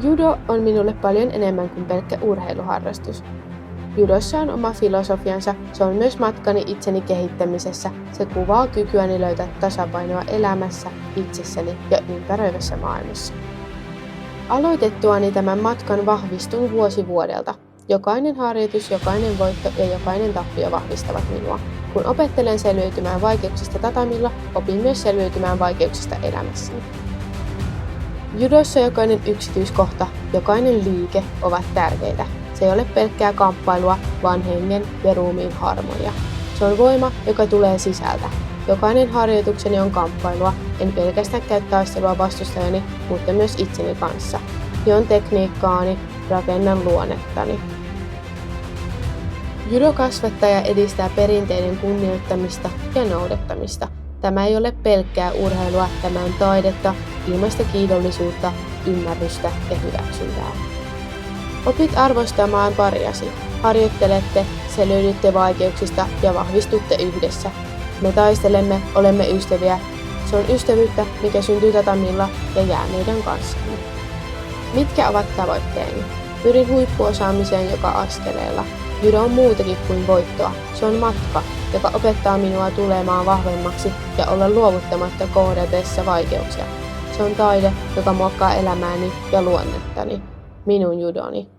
Judo on minulle paljon enemmän kuin pelkkä urheiluharrastus. Judossa on oma filosofiansa, se on myös matkani itseni kehittämisessä. Se kuvaa kykyäni löytää tasapainoa elämässä, itsessäni ja ympäröivässä maailmassa. Aloitettuani tämän matkan vahvistun vuosi vuodelta. Jokainen harjoitus, jokainen voitto ja jokainen tappio vahvistavat minua. Kun opettelen selviytymään vaikeuksista tatamilla, opin myös selviytymään vaikeuksista elämässäni. Judossa jokainen yksityiskohta, jokainen liike ovat tärkeitä. Se ei ole pelkkää kamppailua, vaan hengen ja ruumiin harmonia. Se on voima, joka tulee sisältä. Jokainen harjoitukseni on kamppailua, en pelkästään käy taistelua vastustajani, mutta myös itseni kanssa. Hion tekniikkaani, rakennan luonnettani. Judo-kasvattaja edistää perinteiden kunnioittamista ja noudattamista. Tämä ei ole pelkkää urheilua, tämä on taidetta, ilmaista kiitollisuutta, ymmärrystä ja hyväksyntää. Opit arvostamaan pariasi. Harjoittelette, selviydytte vaikeuksista ja vahvistutte yhdessä. Me taistelemme, olemme ystäviä. Se on ystävyyttä, mikä syntyy tatamilla ja jää meidän kanssamme. Mitkä ovat tavoitteeni? Pyrin huippuosaamiseen joka askeleella. Judo on muutakin kuin voittoa. Se on matka, joka opettaa minua tulemaan vahvemmaksi ja olla luovuttamatta kohdatessa vaikeuksia. Se on taide, joka muokkaa elämääni ja luonnettani. Minun judoni.